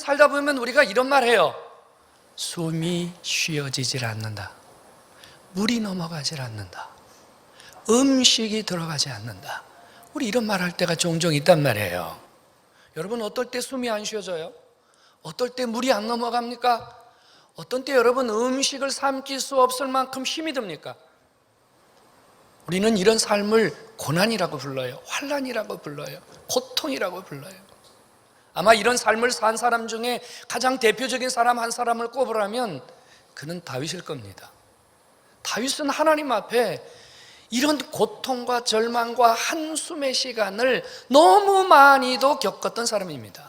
살다 보면 우리가 이런 말 해요. 숨이 쉬어지질 않는다. 물이 넘어가질 않는다. 음식이 들어가지 않는다. 우리 이런 말 할 때가 종종 있단 말이에요. 여러분, 어떨 때 숨이 안 쉬어져요? 어떨 때 물이 안 넘어갑니까? 어떤 때 여러분 음식을 삼킬 수 없을 만큼 힘이 듭니까? 우리는 이런 삶을 고난이라고 불러요. 환난이라고 불러요. 고통이라고 불러요. 아마 이런 삶을 산 사람 중에 가장 대표적인 사람 한 사람을 꼽으라면 그는 다윗일 겁니다. 다윗은 하나님 앞에 이런 고통과 절망과 한숨의 시간을 너무 많이도 겪었던 사람입니다.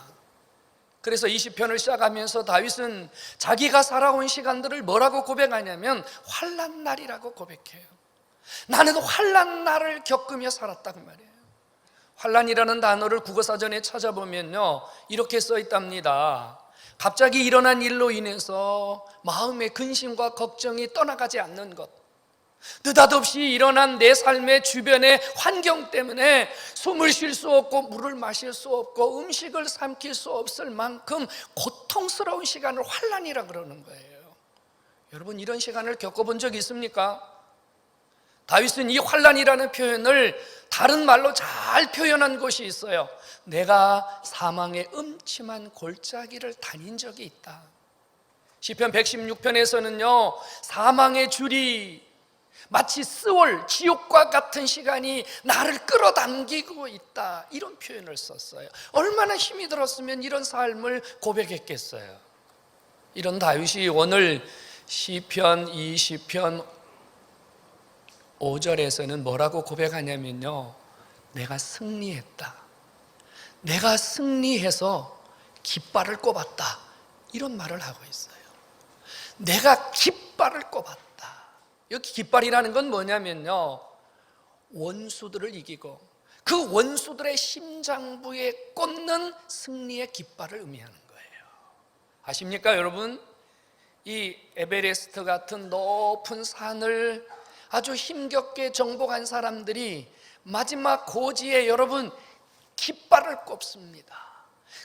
그래서 20편을 시작하면서 다윗은 자기가 살아온 시간들을 뭐라고 고백하냐면 환난날이라고 고백해요. 나는 환난날을 겪으며 살았다 그 말이에요. 환난이라는 단어를 국어사전에 찾아보면요, 이렇게 써 있답니다. 갑자기 일어난 일로 인해서 마음의 근심과 걱정이 떠나가지 않는 것, 느닷없이 일어난 내 삶의 주변의 환경 때문에 숨을 쉴 수 없고 물을 마실 수 없고 음식을 삼킬 수 없을 만큼 고통스러운 시간을 환난이라 그러는 거예요. 여러분, 이런 시간을 겪어본 적 있습니까? 다윗은 이 환난이라는 표현을 다른 말로 잘 표현한 곳이 있어요. 내가 사망의 음침한 골짜기를 다닌 적이 있다. 시편 116편에서는요, 사망의 줄이 마치 스월, 지옥과 같은 시간이 나를 끌어당기고 있다, 이런 표현을 썼어요. 얼마나 힘이 들었으면 이런 삶을 고백했겠어요. 이런 다윗이 오늘 시편 20편 5절에서는 뭐라고 고백하냐면요, 내가 승리했다, 내가 승리해서 깃발을 꼽았다, 이런 말을 하고 있어요. 내가 깃발을 꼽았다. 여기 깃발이라는 건 뭐냐면요, 원수들을 이기고 그 원수들의 심장부에 꽂는 승리의 깃발을 의미하는 거예요. 아십니까 여러분? 이 에베레스트 같은 높은 산을 아주 힘겹게 정복한 사람들이 마지막 고지에 여러분 깃발을 꼽습니다.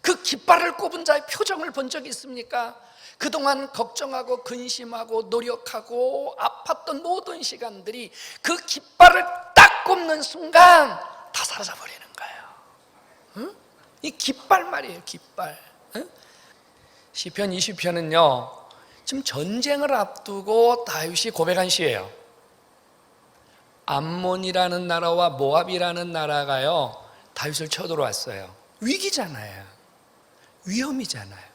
그 깃발을 꼽은 자의 표정을 본 적이 있습니까? 그동안 걱정하고 근심하고 노력하고 아팠던 모든 시간들이 그 깃발을 딱 꼽는 순간 다 사라져 버리는 거예요. 응? 이 깃발 말이에요, 깃발. 응? 시편 20편은요 지금 전쟁을 앞두고 다윗이 고백한 시예요. 암몬이라는 나라와 모압이라는 나라가요 다윗을 쳐들어왔어요. 위기잖아요. 위험이잖아요.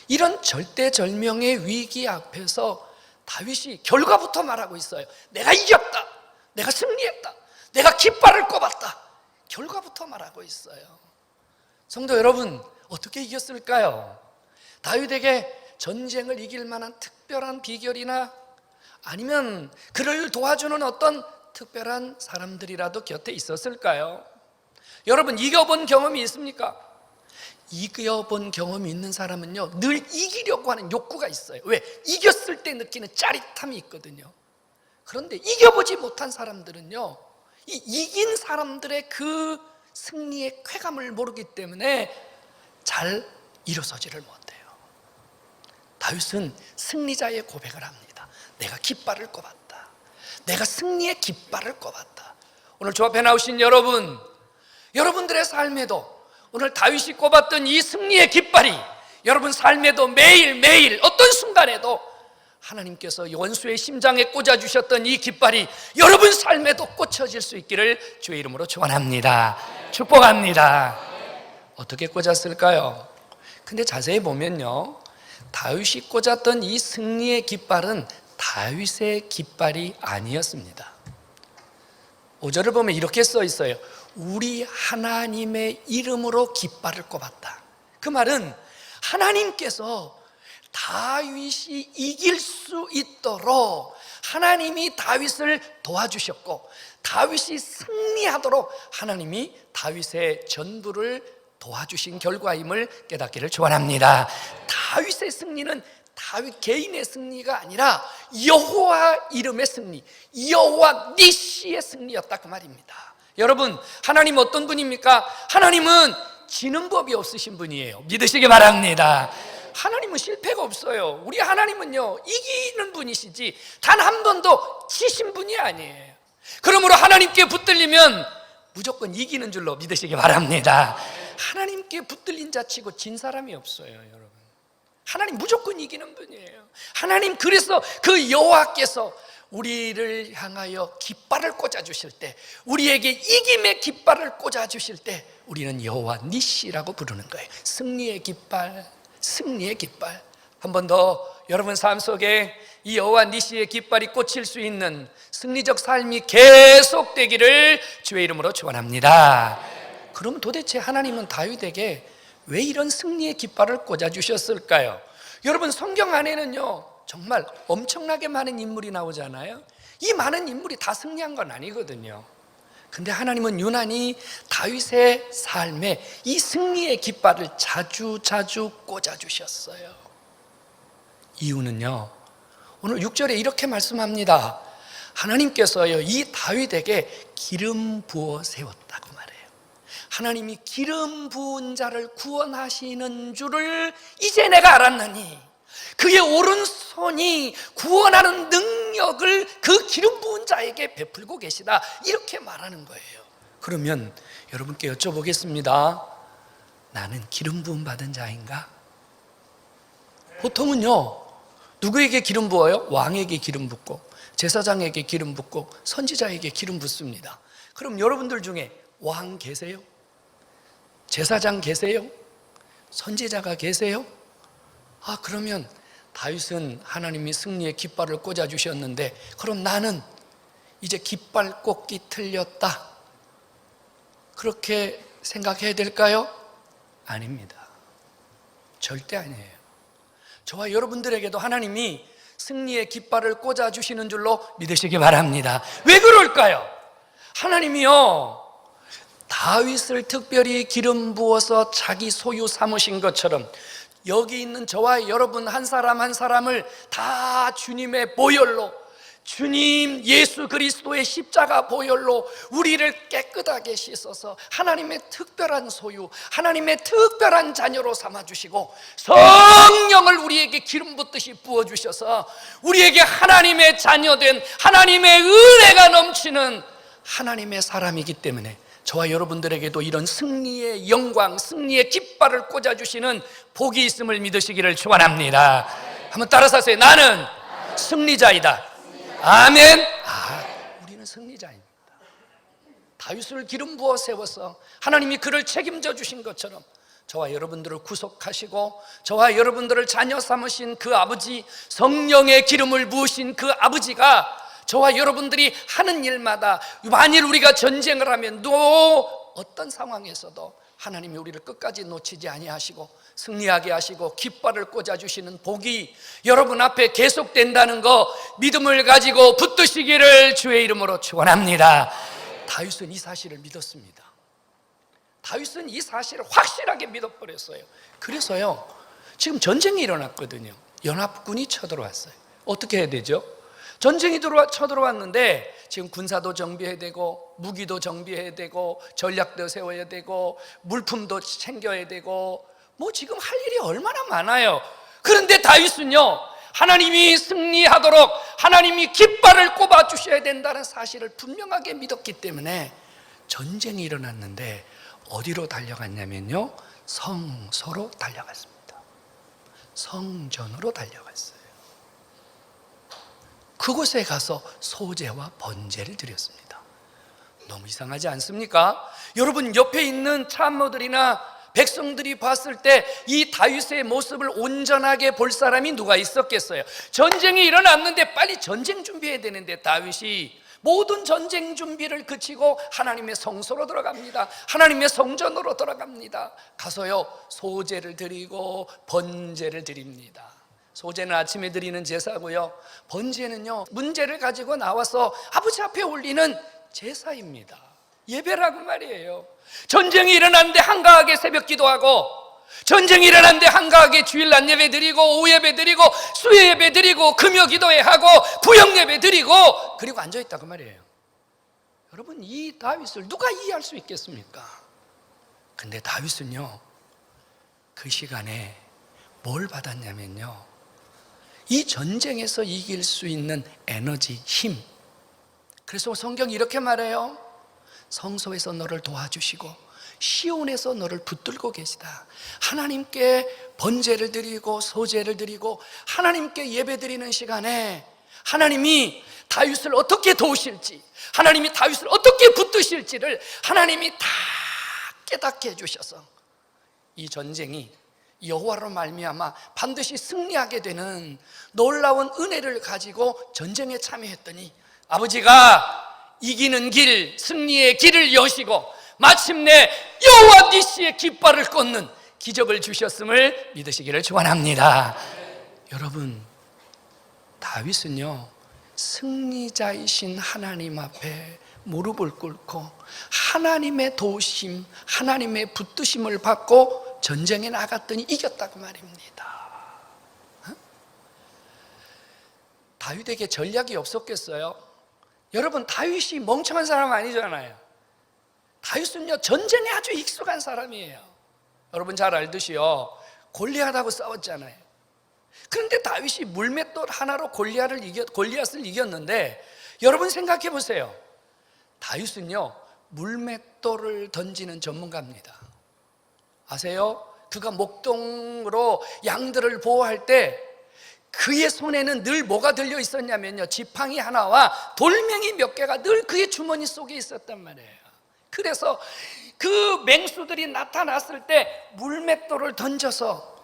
이런 절대절명의 위기 앞에서 다윗이 결과부터 말하고 있어요. 내가 이겼다, 내가 승리했다, 내가 깃발을 꼽았다, 결과부터 말하고 있어요. 성도 여러분, 어떻게 이겼을까요? 다윗에게 전쟁을 이길 만한 특별한 비결이나 아니면 그를 도와주는 어떤 특별한 사람들이라도 곁에 있었을까요? 여러분, 이겨본 경험이 있습니까? 이겨본 경험이 있는 사람은요 늘 이기려고 하는 욕구가 있어요. 왜? 이겼을 때 느끼는 짜릿함이 있거든요. 그런데 이겨보지 못한 사람들은요 이 이긴 사람들의 그 승리의 쾌감을 모르기 때문에 잘 일어서지를 못해요. 다윗은 승리자의 고백을 합니다. 내가 깃발을 꼽았다, 내가 승리의 깃발을 꼽았다. 오늘 저 앞에 나오신 여러분, 여러분들의 삶에도 오늘 다윗이 꼽았던 이 승리의 깃발이 여러분 삶에도 매일매일 어떤 순간에도 하나님께서 원수의 심장에 꽂아주셨던 이 깃발이 여러분 삶에도 꽂혀질 수 있기를 주의 이름으로 축원합니다. 축복합니다. 어떻게 꽂았을까요? 근데 자세히 보면요 다윗이 꽂았던 이 승리의 깃발은 다윗의 깃발이 아니었습니다. 5절을 보면 이렇게 써 있어요. 우리 하나님의 이름으로 깃발을 꼽았다. 그 말은 하나님께서 다윗이 이길 수 있도록 하나님이 다윗을 도와주셨고 다윗이 승리하도록 하나님이 다윗의 전부를 도와주신 결과임을 깨닫기를 축원합니다. 다윗의 승리는 다윗 개인의 승리가 아니라 여호와 이름의 승리, 여호와 니시의 승리였다 그 말입니다. 여러분, 하나님 어떤 분입니까? 하나님은 지는 법이 없으신 분이에요. 믿으시기 바랍니다. 하나님은 실패가 없어요. 우리 하나님은요, 이기는 분이시지 단 한 번도 지신 분이 아니에요. 그러므로 하나님께 붙들리면 무조건 이기는 줄로 믿으시기 바랍니다. 하나님께 붙들린 자치고 진 사람이 없어요, 여러분. 하나님 무조건 이기는 분이에요. 하나님, 그래서 그 여호와께서 우리를 향하여 깃발을 꽂아주실 때, 우리에게 이김의 깃발을 꽂아주실 때 우리는 여호와 니시라고 부르는 거예요. 승리의 깃발, 승리의 깃발. 한 번 더 여러분 삶 속에 이 여호와 니시의 깃발이 꽂힐 수 있는 승리적 삶이 계속되기를 주의 이름으로 축원합니다. 그럼 도대체 하나님은 다윗에게 왜 이런 승리의 깃발을 꽂아주셨을까요? 여러분, 성경 안에는요 정말 엄청나게 많은 인물이 나오잖아요. 이 많은 인물이 다 승리한 건 아니거든요. 근데 하나님은 유난히 다윗의 삶에 이 승리의 깃발을 자주 꽂아주셨어요. 이유는요, 오늘 6절에 이렇게 말씀합니다. 하나님께서요 이 다윗에게 기름 부어 세웠다고 말해요. 하나님이 기름 부은 자를 구원하시는 줄을 이제 내가 알았나니 그의 오른손이 구원하는 능력을 그 기름 부은 자에게 베풀고 계시다, 이렇게 말하는 거예요. 그러면 여러분께 여쭤보겠습니다. 나는 기름 부음 받은 자인가? 보통은요 누구에게 기름 부어요? 왕에게 기름 붓고 제사장에게 기름 붓고 선지자에게 기름 붓습니다. 그럼 여러분들 중에 왕 계세요? 제사장 계세요? 선지자가 계세요? 그러면 다윗은 하나님이 승리의 깃발을 꽂아주셨는데, 그럼 나는 이제 깃발 꽂기 틀렸다, 그렇게 생각해야 될까요? 아닙니다. 절대 아니에요. 저와 여러분들에게도 하나님이 승리의 깃발을 꽂아주시는 줄로 믿으시기 바랍니다. 왜 그럴까요? 하나님이요 다윗을 특별히 기름 부어서 자기 소유 삼으신 것처럼 여기 있는 저와 여러분 한 사람 한 사람을 다 주님의 보혈로, 주님 예수 그리스도의 십자가 보혈로 우리를 깨끗하게 씻어서 하나님의 특별한 소유, 하나님의 특별한 자녀로 삼아주시고 성령을 우리에게 기름 붓듯이 부어주셔서 우리에게 하나님의 자녀된, 하나님의 은혜가 넘치는 하나님의 사람이기 때문에 저와 여러분들에게도 이런 승리의 영광, 승리의 깃발을 꽂아주시는 복이 있음을 믿으시기를 축원합니다. 한번 따라서 하세요. 나는 승리자이다. 아멘. 우리는 승리자입니다. 다윗을 기름 부어 세워서 하나님이 그를 책임져 주신 것처럼 저와 여러분들을 구속하시고 저와 여러분들을 자녀 삼으신 그 아버지, 성령의 기름을 부으신 그 아버지가 저와 여러분들이 하는 일마다, 만일 우리가 전쟁을 하면 또 어떤 상황에서도 하나님이 우리를 끝까지 놓치지 아니하시고 승리하게 하시고 깃발을 꽂아주시는 복이 여러분 앞에 계속된다는 거 믿음을 가지고 붙드시기를 주의 이름으로 축원합니다. 다윗은 이 사실을 믿었습니다. 다윗은 이 사실을 확실하게 믿어버렸어요. 그래서요 지금 전쟁이 일어났거든요. 연합군이 쳐들어왔어요. 어떻게 해야 되죠? 전쟁이 쳐들어왔는데 지금 군사도 정비해야 되고 무기도 정비해야 되고 전략도 세워야 되고 물품도 챙겨야 되고 지금 할 일이 얼마나 많아요. 그런데 다윗은요 하나님이 승리하도록 하나님이 깃발을 꼽아 주셔야 된다는 사실을 분명하게 믿었기 때문에 전쟁이 일어났는데 어디로 달려갔냐면요 성소로 달려갔습니다. 성전으로 달려갔어요. 그곳에 가서 소제와 번제를 드렸습니다. 너무 이상하지 않습니까? 여러분 옆에 있는 참모들이나 백성들이 봤을 때 이 다윗의 모습을 온전하게 볼 사람이 누가 있었겠어요? 전쟁이 일어났는데 빨리 전쟁 준비해야 되는데 다윗이 모든 전쟁 준비를 그치고 하나님의 성소로 들어갑니다. 하나님의 성전으로 들어갑니다. 가서요 소제를 드리고 번제를 드립니다. 소제는 아침에 드리는 제사고요, 번제는요 문제를 가지고 나와서 아버지 앞에 올리는 제사입니다. 예배라고 말이에요. 전쟁이 일어났는데 한가하게 새벽 기도하고, 전쟁이 일어났는데 한가하게 주일 낮 예배 드리고 오후 예배 드리고 수요 예배 드리고 금요 기도회 하고 부영 예배 드리고 그리고 앉아있다 그 말이에요. 여러분 이 다윗을 누가 이해할 수 있겠습니까? 근데 다윗은요, 그 시간에 뭘 받았냐면요, 이 전쟁에서 이길 수 있는 에너지, 힘. 그래서 성경이 이렇게 말해요. 성소에서 너를 도와주시고 시온에서 너를 붙들고 계시다. 하나님께 번제를 드리고 소제를 드리고 하나님께 예배드리는 시간에 하나님이 다윗을 어떻게 도우실지, 하나님이 다윗을 어떻게 붙드실지를 하나님이 다 깨닫게 해주셔서 이 전쟁이 여호와로 말미암아 반드시 승리하게 되는 놀라운 은혜를 가지고 전쟁에 참여했더니 아버지가 이기는 길, 승리의 길을 여시고 마침내 여호와 니시의 깃발을 꽂는 기적을 주셨음을 믿으시기를 축원합니다. 여러분, 다윗은요, 승리자이신 하나님 앞에 무릎을 꿇고 하나님의 도우심, 하나님의 붙드심을 받고 전쟁에 나갔더니 이겼다고 말입니다. 다윗에게 전략이 없었겠어요? 여러분, 다윗이 멍청한 사람 아니잖아요. 다윗은요, 전쟁에 아주 익숙한 사람이에요. 여러분 잘 알듯이요, 골리앗하고 싸웠잖아요. 그런데 다윗이 물맷돌 하나로 골리앗을 이겼는데, 여러분 생각해 보세요. 다윗은요, 물맷돌을 던지는 전문가입니다. 아세요? 그가 목동으로 양들을 보호할 때 그의 손에는 늘 뭐가 들려 있었냐면요, 지팡이 하나와 돌멩이 몇 개가 늘 그의 주머니 속에 있었단 말이에요. 그래서 그 맹수들이 나타났을 때 물맷돌을 던져서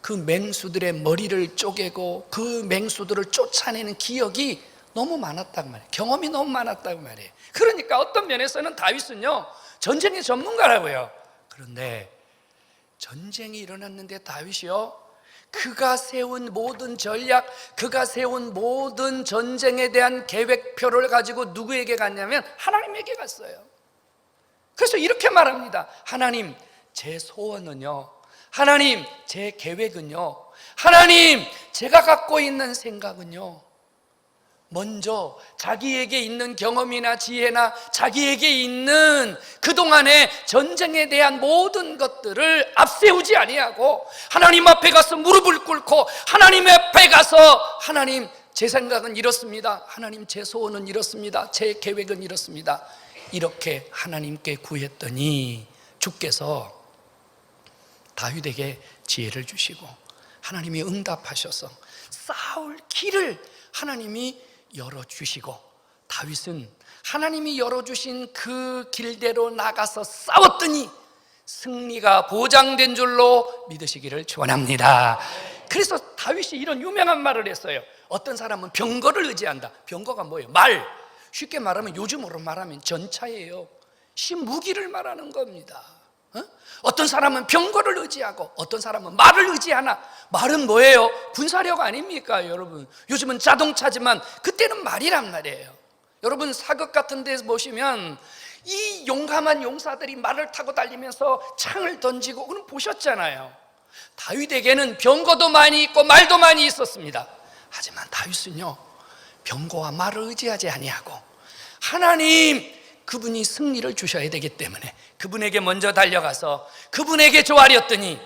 그 맹수들의 머리를 쪼개고 그 맹수들을 쫓아내는 기억이 너무 많았다고 말이에요. 경험이 너무 많았다고 말이에요. 그러니까 어떤 면에서는 다윗은요, 전쟁의 전문가라고요. 그런데 전쟁이 일어났는데 다윗이요, 그가 세운 모든 전략, 그가 세운 모든 전쟁에 대한 계획표를 가지고 누구에게 갔냐면 하나님에게 갔어요. 그래서 이렇게 말합니다. 하나님, 제 소원은요, 하나님, 제 계획은요, 하나님, 제가 갖고 있는 생각은요, 먼저 자기에게 있는 경험이나 지혜나 자기에게 있는 그동안의 전쟁에 대한 모든 것들을 앞세우지 아니하고 하나님 앞에 가서 무릎을 꿇고 하나님 앞에 가서, 하나님, 제 생각은 이렇습니다, 하나님, 제 소원은 이렇습니다, 제 계획은 이렇습니다, 이렇게 하나님께 구했더니 주께서 다윗에게 지혜를 주시고 하나님이 응답하셔서 싸울 길을 하나님이 열어주시고, 다윗은 하나님이 열어주신 그 길대로 나가서 싸웠더니 승리가 보장된 줄로 믿으시기를 축원합니다. 그래서 다윗이 이런 유명한 말을 했어요. 어떤 사람은 병거를 의지한다. 병거가 뭐예요? 말. 쉽게 말하면 요즘으로 말하면 전차예요. 무기를 말하는 겁니다. 어떤 사람은 병거를 의지하고 어떤 사람은 말을 의지하나. 말은 뭐예요? 군사력 아닙니까 여러분? 요즘은 자동차지만 그때는 말이란 말이에요. 여러분 사극 같은 데서 보시면 이 용감한 용사들이 말을 타고 달리면서 창을 던지고 그럼 보셨잖아요. 다윗에게는 병거도 많이 있고 말도 많이 있었습니다. 하지만 다윗은요, 병거와 말을 의지하지 아니하고 하나님, 그분이 승리를 주셔야 되기 때문에 그분에게 먼저 달려가서 그분에게 조아렸더니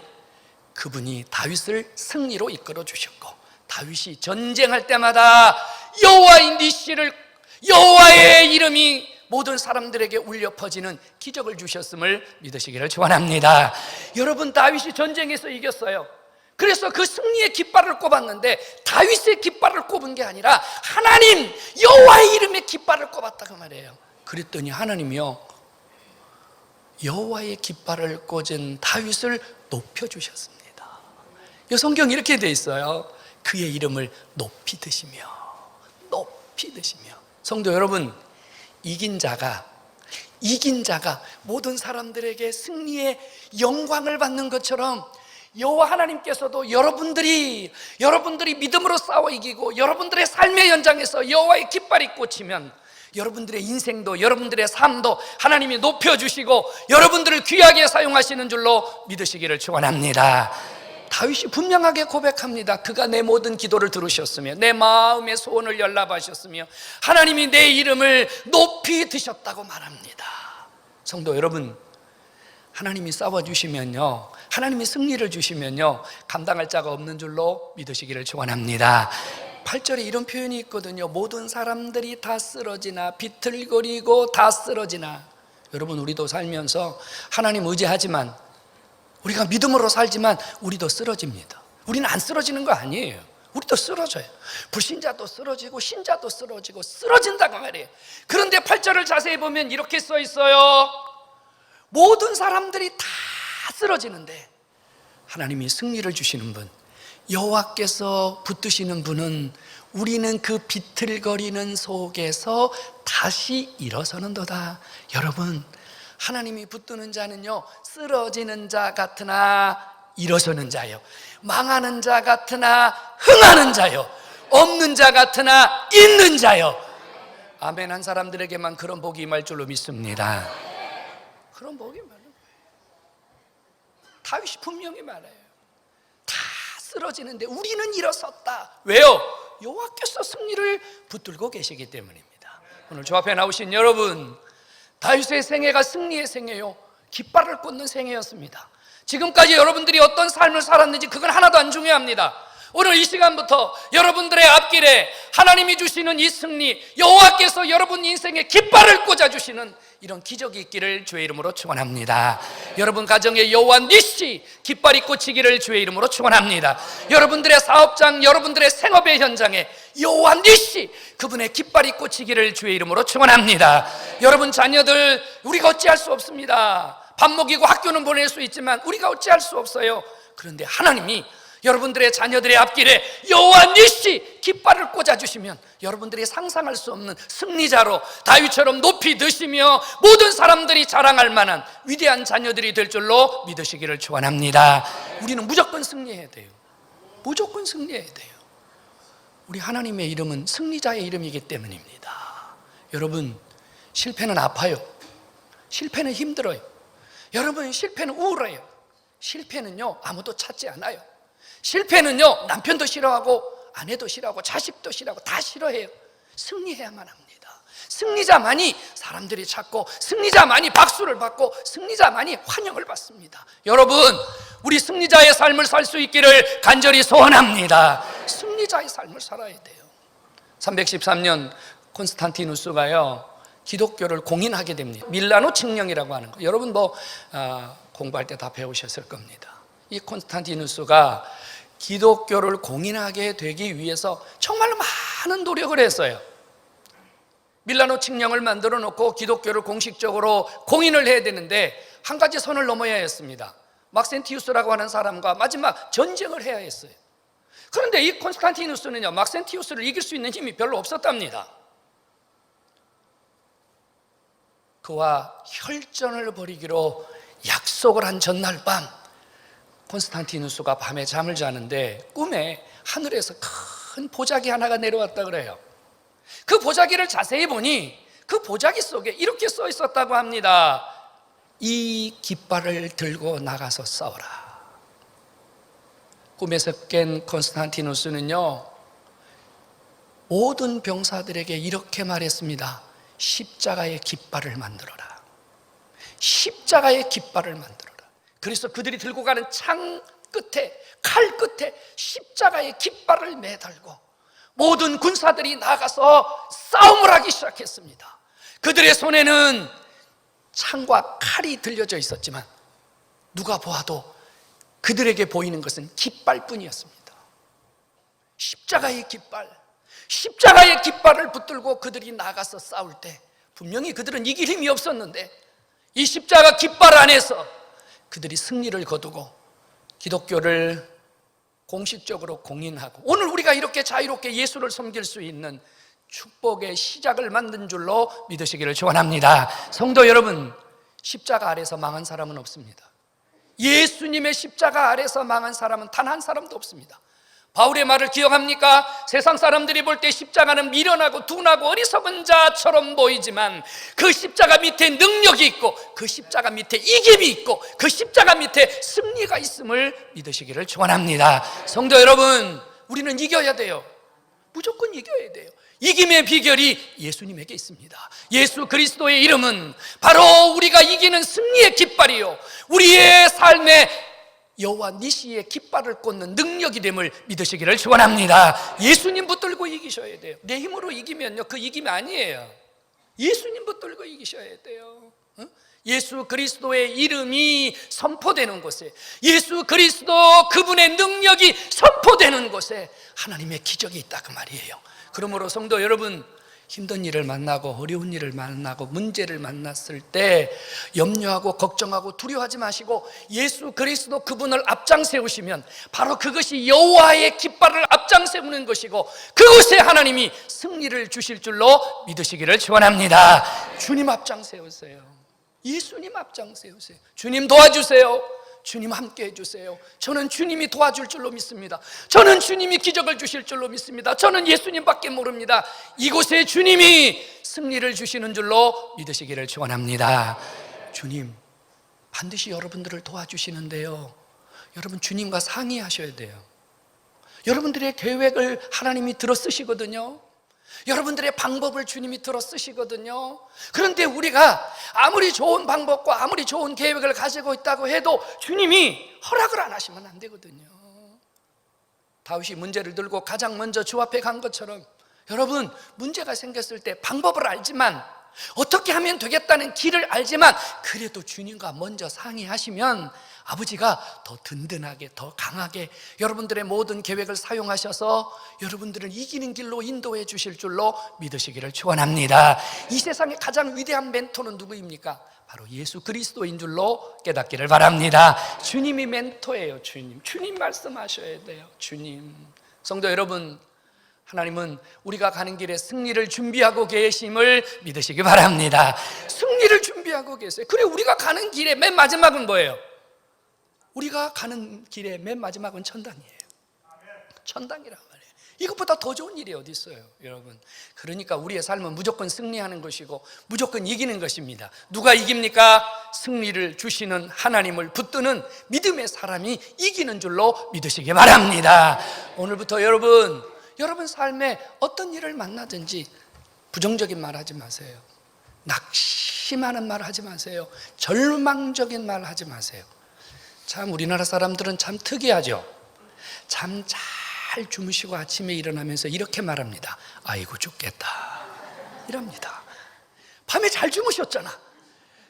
그분이 다윗을 승리로 이끌어 주셨고, 다윗이 전쟁할 때마다 여호와의 니시를, 여호와의 이름이 모든 사람들에게 울려 퍼지는 기적을 주셨음을 믿으시기를 축원합니다. 여러분, 다윗이 전쟁에서 이겼어요. 그래서 그 승리의 깃발을 꼽았는데 다윗의 깃발을 꼽은 게 아니라 하나님 여호와의 이름의 깃발을 꼽았다고 말해요. 그랬더니 하나님이요, 여호와의 깃발을 꽂은 다윗을 높여주셨습니다. 이 성경 이렇게 돼 있어요. 그의 이름을 높이 드시며, 높이 드시며. 성도 여러분, 이긴 자가 모든 사람들에게 승리의 영광을 받는 것처럼 여호와 하나님께서도 여러분들이 믿음으로 싸워 이기고 여러분들의 삶의 현장에서 여호와의 깃발이 꽂히면 여러분들의 인생도 여러분들의 삶도 하나님이 높여주시고 여러분들을 귀하게 사용하시는 줄로 믿으시기를 축원합니다. 다윗이 분명하게 고백합니다. 그가 내 모든 기도를 들으셨으며 내 마음의 소원을 연락하셨으며 하나님이 내 이름을 높이 드셨다고 말합니다. 성도 여러분, 하나님이 싸워주시면요, 하나님이 승리를 주시면요, 감당할 자가 없는 줄로 믿으시기를 축원합니다. 8절에 이런 표현이 있거든요. 모든 사람들이 다 쓰러지나 비틀거리고 다 쓰러지나. 여러분, 우리도 살면서 하나님 의지하지만, 우리가 믿음으로 살지만 우리도 쓰러집니다. 우리는 안 쓰러지는 거 아니에요. 우리도 쓰러져요. 불신자도 쓰러지고 신자도 쓰러지고 쓰러진다고 말이에요. 그런데 8절을 자세히 보면 이렇게 써 있어요. 모든 사람들이 다 쓰러지는데 하나님이 승리를 주시는 분, 여호와께서 붙드시는 분은 우리는 그 비틀거리는 속에서 다시 일어서는도다. 여러분, 하나님이 붙드는 자는요, 쓰러지는 자 같으나 일어서는 자요, 망하는 자 같으나 흥하는 자요, 없는 자 같으나 있는 자요. 아멘. 한 사람들에게만 그런 복이 임할 줄로 믿습니다. 그런 복이 말해요. 다윗이 분명히 말해요. 다 쓰러지는데 우리는 일어섰다. 왜요? 여호와께서 승리를 붙들고 계시기 때문입니다. 오늘 저 앞에 나오신 여러분, 다윗의 생애가 승리의 생애요, 깃발을 꽂는 생애였습니다. 지금까지 여러분들이 어떤 삶을 살았는지 그건 하나도 안 중요합니다. 오늘 이 시간부터 여러분들의 앞길에 하나님이 주시는 이 승리, 여호와께서 여러분 인생에 깃발을 꽂아주시는 이런 기적이 있기를 주의 이름으로 축원합니다. 여러분 가정에 여호와 니시 깃발이 꽂히기를 주의 이름으로 축원합니다. 여러분들의 사업장, 여러분들의 생업의 현장에 여호와 니시 그분의 깃발이 꽂히기를 주의 이름으로 축원합니다. 여러분 자녀들, 우리가 어찌할 수 없습니다. 밥 먹이고 학교는 보낼 수 있지만 우리가 어찌할 수 없어요. 그런데 하나님이 여러분들의 자녀들의 앞길에 여호와 니시 깃발을 꽂아주시면 여러분들이 상상할 수 없는 승리자로 다윗처럼 높이 드시며 모든 사람들이 자랑할 만한 위대한 자녀들이 될 줄로 믿으시기를 축원합니다. 우리는 무조건 승리해야 돼요. 무조건 승리해야 돼요. 우리 하나님의 이름은 승리자의 이름이기 때문입니다. 여러분, 실패는 아파요. 실패는 힘들어요. 여러분, 실패는 우울해요. 실패는요, 아무도 찾지 않아요. 실패는요, 남편도 싫어하고 아내도 싫어하고 자식도 싫어하고 다 싫어해요. 승리해야만 합니다. 승리자만이 사람들이 찾고, 승리자만이 박수를 받고, 승리자만이 환영을 받습니다. 여러분, 우리 승리자의 삶을 살 수 있기를 간절히 소원합니다. 승리자의 삶을 살아야 돼요. 313년 콘스탄티누스가요, 기독교를 공인하게 됩니다. 밀라노 칙령이라고 하는 거, 여러분 공부할 때 다 배우셨을 겁니다. 이 콘스탄티누스가 기독교를 공인하게 되기 위해서 정말로 많은 노력을 했어요. 밀라노 칙령을 만들어 놓고 기독교를 공식적으로 공인을 해야 되는데 한 가지 선을 넘어야 했습니다. 막센티우스라고 하는 사람과 마지막 전쟁을 해야 했어요. 그런데 이 콘스탄티누스는요, 막센티우스를 이길 수 있는 힘이 별로 없었답니다. 그와 혈전을 벌이기로 약속을 한 전날 밤, 콘스탄티누스가 밤에 잠을 자는데 꿈에 하늘에서 큰 보자기 하나가 내려왔다 그래요. 그 보자기를 자세히 보니 그 보자기 속에 이렇게 써 있었다고 합니다. 이 깃발을 들고 나가서 싸워라. 꿈에서 깬 콘스탄티누스는요, 모든 병사들에게 이렇게 말했습니다. 십자가의 깃발을 만들어라. 십자가의 깃발을 만들어라. 그래서 그들이 들고 가는 창 끝에, 칼 끝에 십자가의 깃발을 매달고 모든 군사들이 나가서 싸움을 하기 시작했습니다. 그들의 손에는 창과 칼이 들려져 있었지만 누가 보아도 그들에게 보이는 것은 깃발뿐이었습니다. 십자가의 깃발, 십자가의 깃발을 붙들고 그들이 나가서 싸울 때 분명히 그들은 이길 힘이 없었는데 이 십자가 깃발 안에서 그들이 승리를 거두고 기독교를 공식적으로 공인하고 오늘 우리가 이렇게 자유롭게 예수를 섬길 수 있는 축복의 시작을 만든 줄로 믿으시기를 축원합니다. 성도 여러분, 십자가 아래서 망한 사람은 없습니다. 예수님의 십자가 아래서 망한 사람은 단 한 사람도 없습니다. 바울의 말을 기억합니까? 세상 사람들이 볼 때 십자가는 미련하고 둔하고 어리석은 자처럼 보이지만 그 십자가 밑에 능력이 있고 그 십자가 밑에 이김이 있고 그 십자가 밑에 승리가 있음을 믿으시기를 축원합니다. 성도 여러분, 우리는 이겨야 돼요. 무조건 이겨야 돼요. 이김의 비결이 예수님에게 있습니다. 예수 그리스도의 이름은 바로 우리가 이기는 승리의 깃발이요, 우리의 삶에 여호와 니시의 깃발을 꽂는 능력이 됨을 믿으시기를 축원합니다. 예수님 붙들고 이기셔야 돼요. 내 힘으로 이기면요, 그 이김이 아니에요. 예수님 붙들고 이기셔야 돼요. 예수 그리스도의 이름이 선포되는 곳에, 예수 그리스도 그분의 능력이 선포되는 곳에 하나님의 기적이 있다, 그 말이에요. 그러므로 성도 여러분, 힘든 일을 만나고 어려운 일을 만나고 문제를 만났을 때 염려하고 걱정하고 두려워하지 마시고 예수 그리스도 그분을 앞장 세우시면 바로 그것이 여호와의 깃발을 앞장 세우는 것이고, 그곳에 하나님이 승리를 주실 줄로 믿으시기를 축원합니다. 주님 앞장 세우세요. 예수님 앞장 세우세요. 주님 도와주세요. 주님 함께 해주세요. 저는 주님이 도와줄 줄로 믿습니다. 저는 주님이 기적을 주실 줄로 믿습니다. 저는 예수님밖에 모릅니다. 이곳에 주님이 승리를 주시는 줄로 믿으시기를 축원합니다. 주님 반드시 여러분들을 도와주시는데요, 여러분 주님과 상의하셔야 돼요. 여러분들의 계획을 하나님이 들어 쓰시거든요. 여러분들의 방법을 주님이 들어 쓰시거든요. 그런데 우리가 아무리 좋은 방법과 아무리 좋은 계획을 가지고 있다고 해도 주님이 허락을 안 하시면 안 되거든요. 다윗이 문제를 들고 가장 먼저 주 앞에 간 것처럼, 여러분 문제가 생겼을 때 방법을 알지만, 어떻게 하면 되겠다는 길을 알지만, 그래도 주님과 먼저 상의하시면 아버지가 더 든든하게, 더 강하게 여러분들의 모든 계획을 사용하셔서 여러분들을 이기는 길로 인도해 주실 줄로 믿으시기를 축원합니다. 이 세상의 가장 위대한 멘토는 누구입니까? 바로 예수 그리스도인 줄로 깨닫기를 바랍니다. 주님이 멘토예요. 주님 말씀하셔야 돼요. 주님. 성도 여러분, 하나님은 우리가 가는 길에 승리를 준비하고 계심을 믿으시기 바랍니다. 승리를 준비하고 계세요. 그래, 우리가 가는 길의 맨 마지막은 뭐예요? 우리가 가는 길의 맨 마지막은 천당이에요. 천당이란 말이에요. 이것보다 더 좋은 일이 어디 있어요, 여러분? 그러니까 우리의 삶은 무조건 승리하는 것이고 무조건 이기는 것입니다. 누가 이깁니까? 승리를 주시는 하나님을 붙드는 믿음의 사람이 이기는 줄로 믿으시기 바랍니다. 오늘부터 여러분 삶에 어떤 일을 만나든지 부정적인 말 하지 마세요. 낙심하는 말 하지 마세요. 절망적인 말 하지 마세요. 참 우리나라 사람들은 참 특이하죠. 잠 잘 주무시고 아침에 일어나면서 이렇게 말합니다. 아이고 죽겠다 이럽니다. 밤에 잘 주무셨잖아.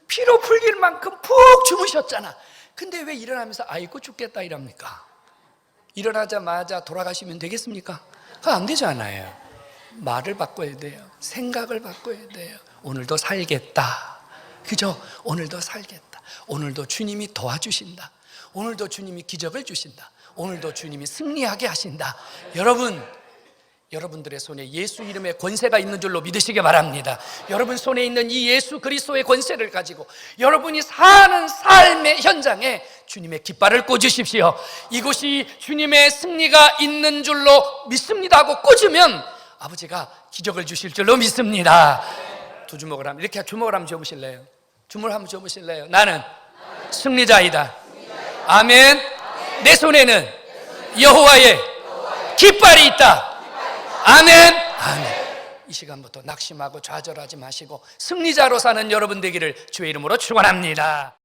피로 풀릴 만큼 푹 주무셨잖아. 근데 왜 일어나면서 아이고 죽겠다 이럽니까? 일어나자마자 돌아가시면 되겠습니까? 그거 안 되잖아요. 말을 바꿔야 돼요. 생각을 바꿔야 돼요. 오늘도 살겠다. 그죠? 오늘도 살겠다. 오늘도 주님이 도와주신다. 오늘도 주님이 기적을 주신다. 오늘도 주님이 승리하게 하신다. 여러분들의 손에 예수 이름의 권세가 있는 줄로 믿으시기 바랍니다. 여러분 손에 있는 이 예수 그리스도의 권세를 가지고 여러분이 사는 삶의 현장에 주님의 깃발을 꽂으십시오. 이곳이 주님의 승리가 있는 줄로 믿습니다 하고 꽂으면 아버지가 기적을 주실 줄로 믿습니다. 두 주먹을 하면, 이렇게 주먹을 한번 줘보실래요? 주먹을 한번 줘보실래요? 나는 승리자이다. 아멘. 내 손에는 여호와의 깃발이 있다. 아멘. 아멘. 이 시간부터 낙심하고 좌절하지 마시고 승리자로 사는 여러분 되기를 주의 이름으로 축원합니다.